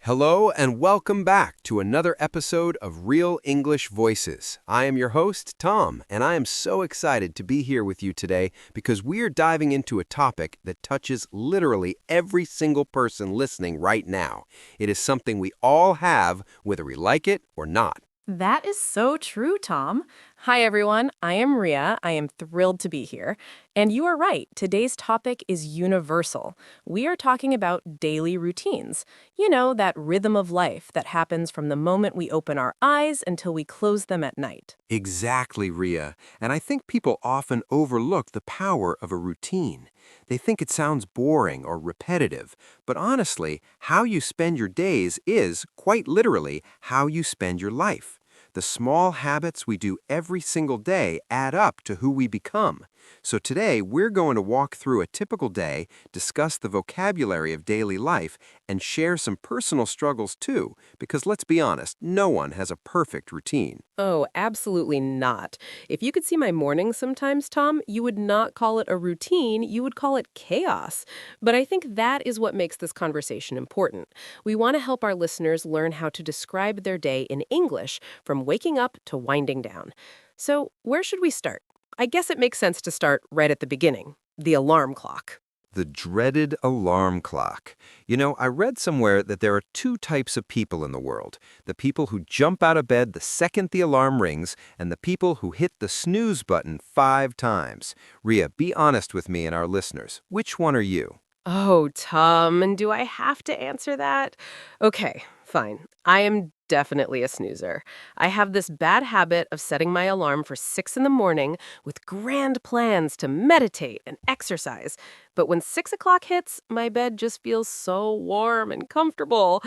Hello and welcome back to another episode of Real English Voices. I am your host, Tom, and I am so excited to be here with you today because we are diving into a topic that touches literally every single person listening right now. It is something we all have, whether we like it or not. That is so true, Tom. Hi, everyone. I am Ria. I am thrilled to be here. And you are right. Today's topic is universal. We are talking about daily routines. You know, that rhythm of life that happens from the moment we open our eyes until we close them at night. Exactly, Ria. And I think people often overlook the power of a routine. They think it sounds boring or repetitive, but honestly, how you spend your days is, quite literally, how you spend your life. The small habits we do every single day add up to who we become. So today, we're going to walk through a typical day, discuss the vocabulary of daily life, and share some personal struggles too, because let's be honest, no one has a perfect routine. Oh, absolutely not. If you could see my mornings sometimes, Tom, you would not call it a routine, you would call it chaos. But I think that is what makes this conversation important. We want to help our listeners learn how to describe their day in English, from waking up to winding down. So, where should we start? I guess it makes sense to start right at the beginning, the alarm clock. The dreaded alarm clock. You know, I read somewhere that there are two types of people in the world. The people who jump out of bed the second the alarm rings, and the people who hit the snooze button 5 times. Ria, be honest with me and our listeners. Which one are you? Oh, Tom, and do I have to answer that? Okay, fine. I am definitely a snoozer. I have this bad habit of setting my alarm for 6 in the morning with grand plans to meditate and exercise. But when 6 o'clock hits, my bed just feels so warm and comfortable.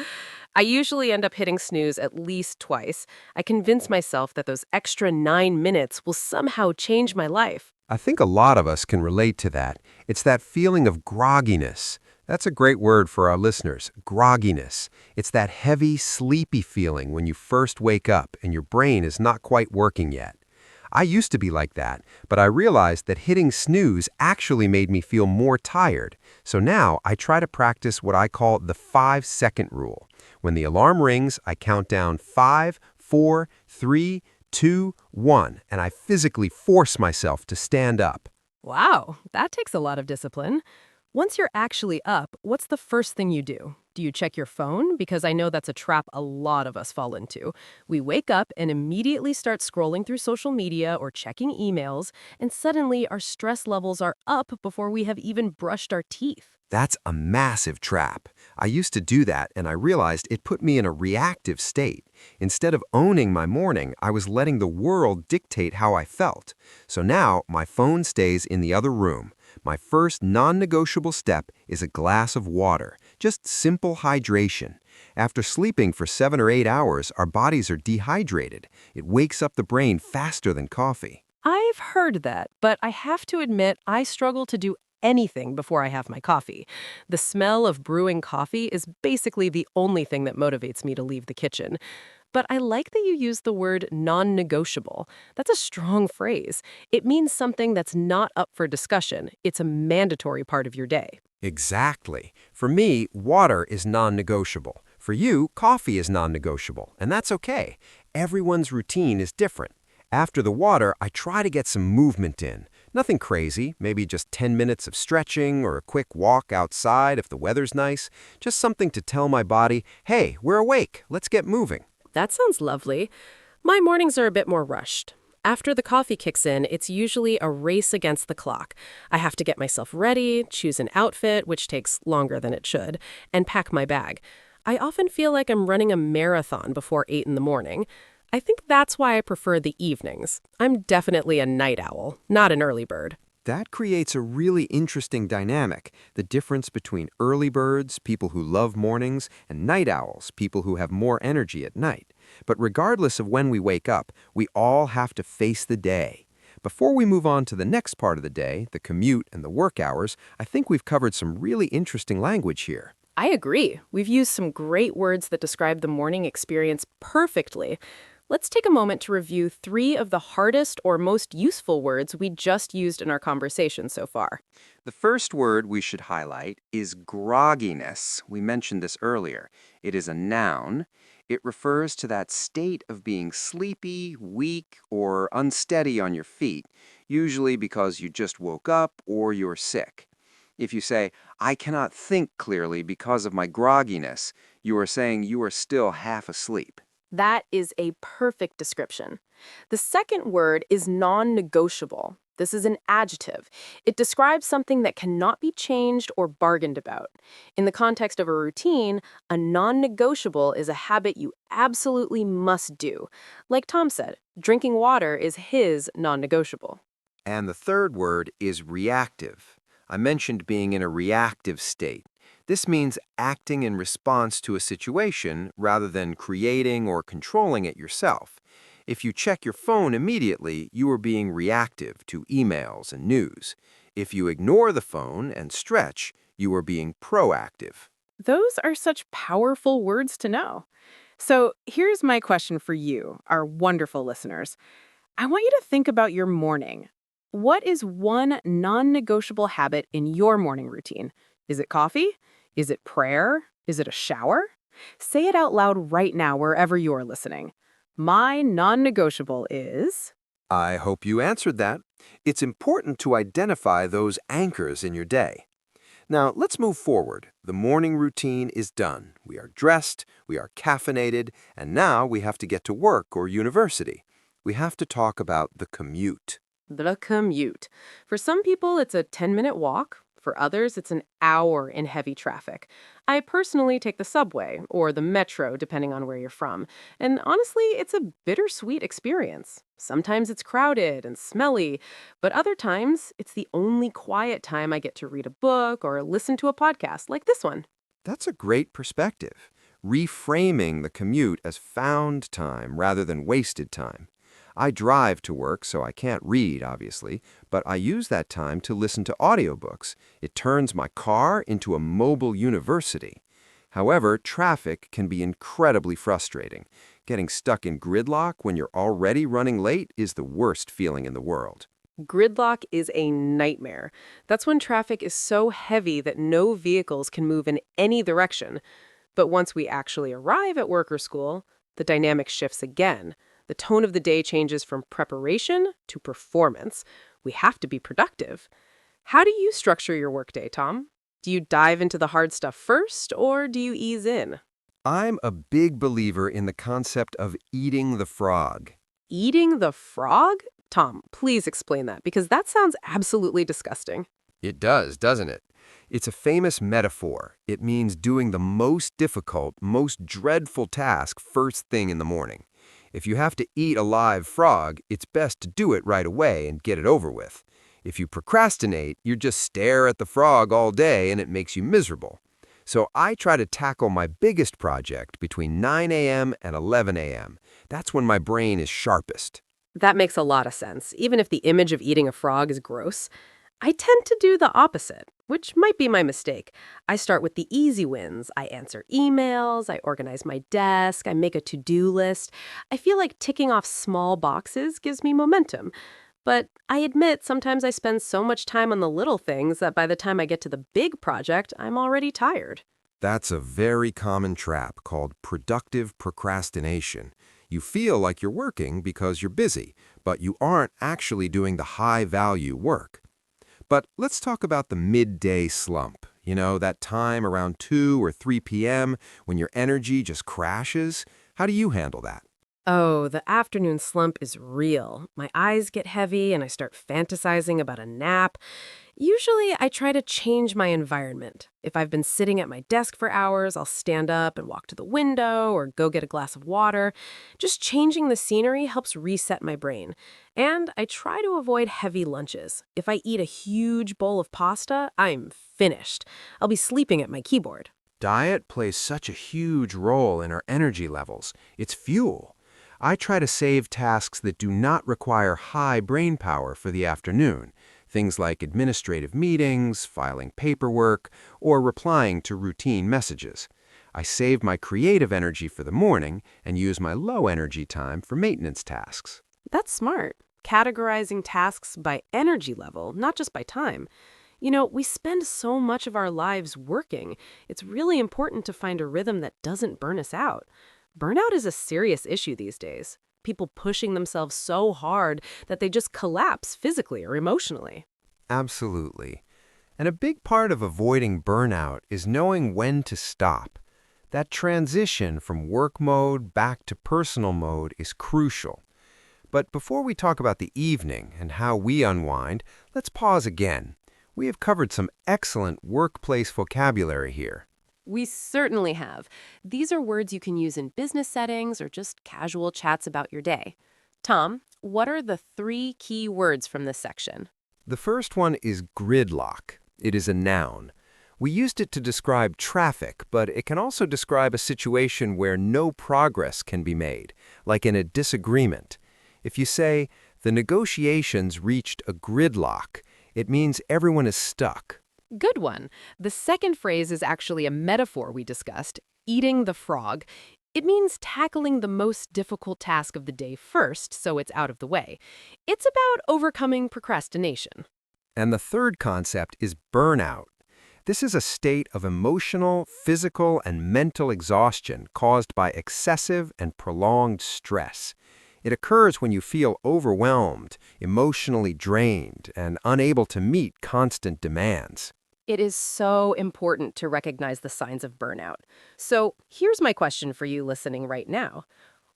I usually end up hitting snooze at least twice. I convince myself that those extra 9 minutes will somehow change my life. I think a lot of us can relate to that. It's that feeling of grogginess. That's a great word for our listeners, grogginess. It's that heavy, sleepy feeling when you first wake up and your brain is not quite working yet. I used to be like that, but I realized that hitting snooze actually made me feel more tired. So now I try to practice what I call the 5-second rule. When the alarm rings, I count down 5, 4, 3, 2, 1, and I physically force myself to stand up. Wow, that takes a lot of discipline. Once you're actually up, what's the first thing you do? Do you check your phone? Because I know that's a trap a lot of us fall into. We wake up and immediately start scrolling through social media or checking emails, and suddenly our stress levels are up before we have even brushed our teeth. That's a massive trap. I used to do that, and I realized it put me in a reactive state. Instead of owning my morning, I was letting the world dictate how I felt. So now, my phone stays in the other room. My first non-negotiable step is a glass of water, just simple hydration. After sleeping for 7 or 8 hours, our bodies are dehydrated. It wakes up the brain faster than coffee. I've heard that, but I have to admit I struggle to do anything before I have my coffee. The smell of brewing coffee is basically the only thing that motivates me to leave the kitchen. But I like that you use the word non-negotiable. That's a strong phrase. It means something that's not up for discussion. It's a mandatory part of your day. Exactly. For me, water is non-negotiable. For you, coffee is non-negotiable, and that's okay. Everyone's routine is different. After the water, I try to get some movement in. Nothing crazy, maybe just 10 minutes of stretching or a quick walk outside if the weather's nice. Just something to tell my body, hey, we're awake, let's get moving. That sounds lovely. My mornings are a bit more rushed. After the coffee kicks in, it's usually a race against the clock. I have to get myself ready, choose an outfit, which takes longer than it should, and pack my bag. I often feel like I'm running a marathon before 8 in the morning. I think that's why I prefer the evenings. I'm definitely a night owl, not an early bird. That creates a really interesting dynamic, the difference between early birds, people who love mornings, and night owls, people who have more energy at night. But regardless of when we wake up, we all have to face the day. Before we move on to the next part of the day, the commute and the work hours, I think we've covered some really interesting language here. I agree. We've used some great words that describe the morning experience perfectly. Let's take a moment to review 3 of the hardest or most useful words we just used in our conversation so far. The first word we should highlight is grogginess. We mentioned this earlier. It is a noun. It refers to that state of being sleepy, weak, or unsteady on your feet, usually because you just woke up or you're sick. If you say, I cannot think clearly because of my grogginess, you are saying you are still half asleep. That is a perfect description. The second word is non-negotiable. This is an adjective. It describes something that cannot be changed or bargained about. In the context of a routine, a non-negotiable is a habit you absolutely must do. Like Tom said, drinking water is his non-negotiable. And the third word is reactive. I mentioned being in a reactive state. This means acting in response to a situation rather than creating or controlling it yourself. If you check your phone immediately, you are being reactive to emails and news. If you ignore the phone and stretch, you are being proactive. Those are such powerful words to know. So here's my question for you, our wonderful listeners. I want you to think about your morning. What is one non-negotiable habit in your morning routine? Is it coffee? Is it prayer? Is it a shower? Say it out loud right now wherever you are listening. My non-negotiable is... I hope you answered that. It's important to identify those anchors in your day. Now, let's move forward. The morning routine is done. We are dressed, we are caffeinated, and now we have to get to work or university. We have to talk about the commute. The commute. For some people, it's a 10-minute walk. For others, it's an hour in heavy traffic. I personally take the subway or the metro, depending on where you're from. And honestly, it's a bittersweet experience. Sometimes it's crowded and smelly, but other times, it's the only quiet time I get to read a book or listen to a podcast like this one. That's a great perspective, reframing the commute as found time rather than wasted time. I drive to work, so I can't read, obviously, but I use that time to listen to audiobooks. It turns my car into a mobile university. However, traffic can be incredibly frustrating. Getting stuck in gridlock when you're already running late is the worst feeling in the world. Gridlock is a nightmare. That's when traffic is so heavy that no vehicles can move in any direction. But once we actually arrive at work or school, the dynamic shifts again. The tone of the day changes from preparation to performance. We have to be productive. How do you structure your workday, Tom? Do you dive into the hard stuff first, or do you ease in? I'm a big believer in the concept of eating the frog. Eating the frog? Tom, please explain that, because that sounds absolutely disgusting. It does, doesn't it? It's a famous metaphor. It means doing the most difficult, most dreadful task first thing in the morning. If you have to eat a live frog, it's best to do it right away and get it over with. If you procrastinate, you just stare at the frog all day and it makes you miserable. So I try to tackle my biggest project between 9 a.m. and 11 a.m. That's when my brain is sharpest. That makes a lot of sense, even if the image of eating a frog is gross. I tend to do the opposite, which might be my mistake. I start with the easy wins. I answer emails, I organize my desk, I make a to-do list. I feel like ticking off small boxes gives me momentum. But I admit sometimes I spend so much time on the little things that by the time I get to the big project, I'm already tired. That's a very common trap called productive procrastination. You feel like you're working because you're busy, but you aren't actually doing the high-value work. But let's talk about the midday slump. You know, that time around 2 or 3 p.m. when your energy just crashes. How do you handle that? Oh, the afternoon slump is real. My eyes get heavy and I start fantasizing about a nap. Usually, I try to change my environment. If I've been sitting at my desk for hours, I'll stand up and walk to the window or go get a glass of water. Just changing the scenery helps reset my brain. And I try to avoid heavy lunches. If I eat a huge bowl of pasta, I'm finished. I'll be sleeping at my keyboard. Diet plays such a huge role in our energy levels. It's fuel. I try to save tasks that do not require high brain power for the afternoon. Things like administrative meetings, filing paperwork, or replying to routine messages. I save my creative energy for the morning and use my low energy time for maintenance tasks. That's smart. Categorizing tasks by energy level, not just by time. We spend so much of our lives working. It's really important to find a rhythm that doesn't burn us out. Burnout is a serious issue these days. People pushing themselves so hard that they just collapse physically or emotionally. Absolutely. And a big part of avoiding burnout is knowing when to stop. That transition from work mode back to personal mode is crucial. But before we talk about the evening and how we unwind, let's pause again. We have covered some excellent workplace vocabulary here. We certainly have. These are words you can use in business settings or just casual chats about your day. Tom, what are the 3 key words from this section? The first one is gridlock. It is a noun. We used it to describe traffic, but it can also describe a situation where no progress can be made, like in a disagreement. If you say, the negotiations reached a gridlock, it means everyone is stuck. Good one. The second phrase is actually a metaphor we discussed, eating the frog. It means tackling the most difficult task of the day first, so it's out of the way. It's about overcoming procrastination. And the third concept is burnout. This is a state of emotional, physical, and mental exhaustion caused by excessive and prolonged stress. It occurs when you feel overwhelmed, emotionally drained, and unable to meet constant demands. It is so important to recognize the signs of burnout. So here's my question for you listening right now.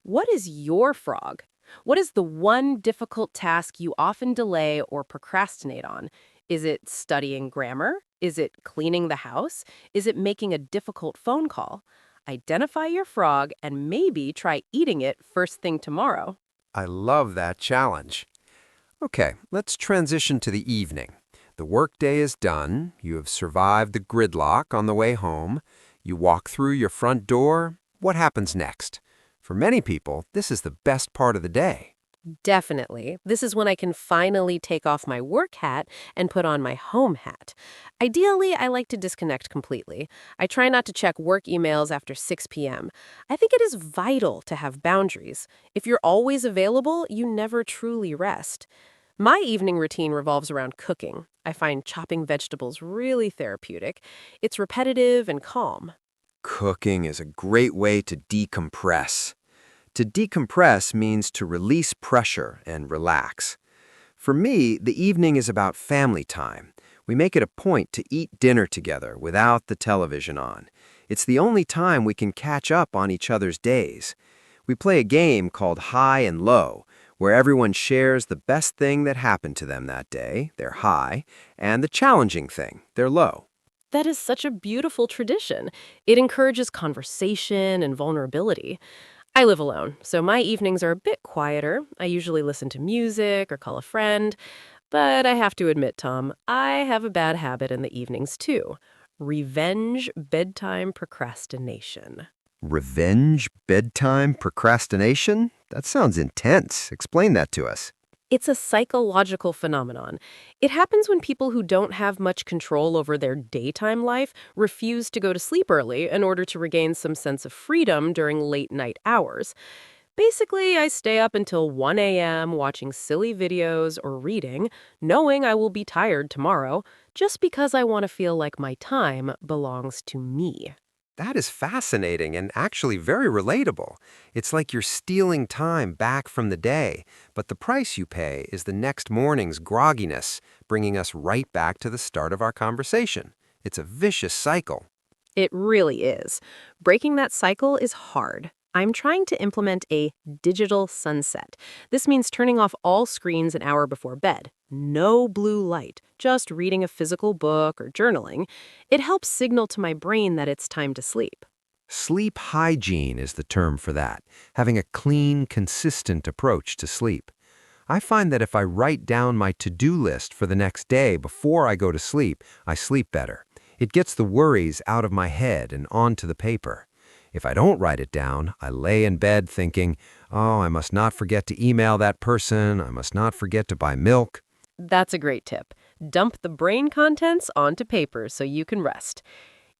What is your frog? What is the one difficult task you often delay or procrastinate on? Is it studying grammar? Is it cleaning the house? Is it making a difficult phone call? Identify your frog and maybe try eating it first thing tomorrow. I love that challenge. Okay, let's transition to the evening. The workday is done. You have survived the gridlock on the way home. You walk through your front door. What happens next? For many people, this is the best part of the day. Definitely. This is when I can finally take off my work hat and put on my home hat. Ideally, I like to disconnect completely. I try not to check work emails after 6 p.m. I think it is vital to have boundaries. If you're always available, you never truly rest. My evening routine revolves around cooking. I find chopping vegetables really therapeutic. It's repetitive and calm. Cooking is a great way to decompress. To decompress means to release pressure and relax. For me, the evening is about family time. We make it a point to eat dinner together without the television on. It's the only time we can catch up on each other's days. We play a game called High and Low, where everyone shares the best thing that happened to them that day, their high, and the challenging thing, their low. That is such a beautiful tradition. It encourages conversation and vulnerability. I live alone, so my evenings are a bit quieter. I usually listen to music or call a friend. But I have to admit, Tom, I have a bad habit in the evenings too. Revenge bedtime procrastination. Revenge bedtime procrastination? That sounds intense. Explain that to us. It's a psychological phenomenon. It happens when people who don't have much control over their daytime life refuse to go to sleep early in order to regain some sense of freedom during late night hours. Basically, I stay up until 1 a.m. watching silly videos or reading, knowing I will be tired tomorrow, just because I want to feel like my time belongs to me. That is fascinating and actually very relatable. It's like you're stealing time back from the day, but the price you pay is the next morning's grogginess, bringing us right back to the start of our conversation. It's a vicious cycle. It really is. Breaking that cycle is hard. I'm trying to implement a digital sunset. This means turning off all screens an hour before bed. No blue light, just reading a physical book or journaling. It helps signal to my brain that it's time to sleep. Sleep hygiene is the term for that, having a clean, consistent approach to sleep. I find that if I write down my to-do list for the next day before I go to sleep, I sleep better. It gets the worries out of my head and onto the paper. If I don't write it down, I lay in bed thinking, oh, I must not forget to email that person, I must not forget to buy milk. That's a great tip. Dump the brain contents onto paper so you can rest.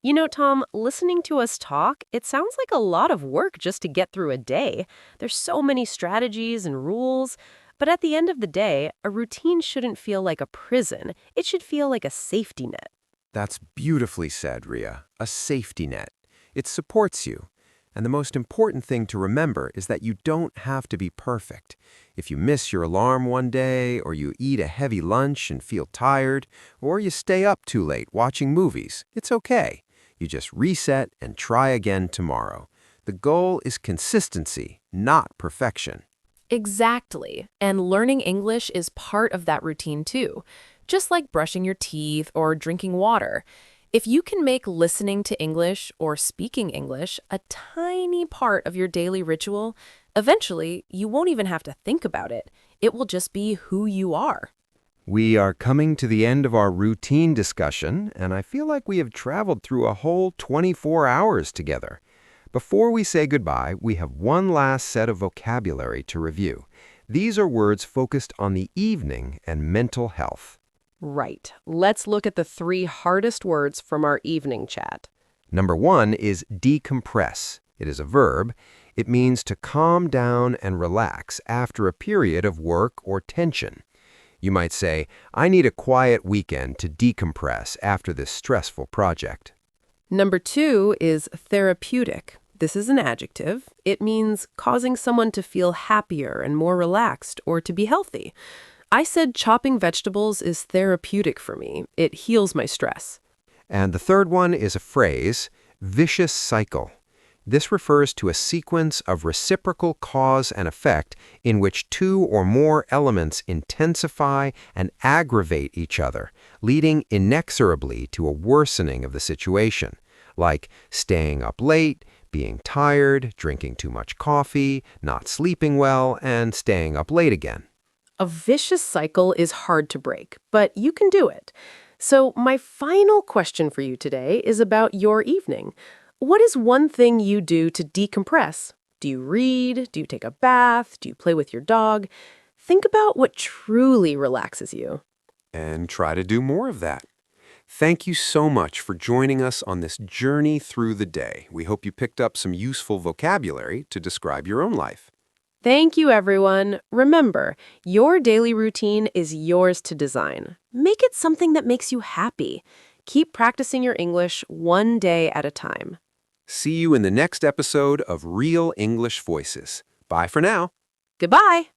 You know, Tom, listening to us talk, it sounds like a lot of work just to get through a day. There's so many strategies and rules. But at the end of the day, a routine shouldn't feel like a prison. It should feel like a safety net. That's beautifully said, Ria. A safety net. It supports you. And the most important thing to remember is that you don't have to be perfect. If you miss your alarm one day, or you eat a heavy lunch and feel tired, or you stay up too late watching movies, it's okay. You just reset and try again tomorrow. The goal is consistency, not perfection. Exactly. And learning English is part of that routine too, just like brushing your teeth or drinking water. If you can make listening to English or speaking English a tiny part of your daily ritual, eventually you won't even have to think about it. It will just be who you are. We are coming to the end of our routine discussion, and I feel like we have traveled through a whole 24 hours together. Before we say goodbye, we have one last set of vocabulary to review. These are words focused on the evening and mental health. Right. Let's look at the 3 hardest words from our evening chat. Number 1 is decompress. It is a verb. It means to calm down and relax after a period of work or tension. You might say, I need a quiet weekend to decompress after this stressful project. Number 2 is therapeutic. This is an adjective. It means causing someone to feel happier and more relaxed or to be healthy. I said chopping vegetables is therapeutic for me. It heals my stress. And the third one is a phrase, vicious cycle. This refers to a sequence of reciprocal cause and effect in which 2 or more elements intensify and aggravate each other, leading inexorably to a worsening of the situation, like staying up late, being tired, drinking too much coffee, not sleeping well, and staying up late again. A vicious cycle is hard to break, but you can do it. So my final question for you today is about your evening. What is one thing you do to decompress? Do you read? Do you take a bath? Do you play with your dog? Think about what truly relaxes you. And try to do more of that. Thank you so much for joining us on this journey through the day. We hope you picked up some useful vocabulary to describe your own life. Thank you, everyone. Remember, your daily routine is yours to design. Make it something that makes you happy. Keep practicing your English one day at a time. See you in the next episode of Real English Voices. Bye for now. Goodbye.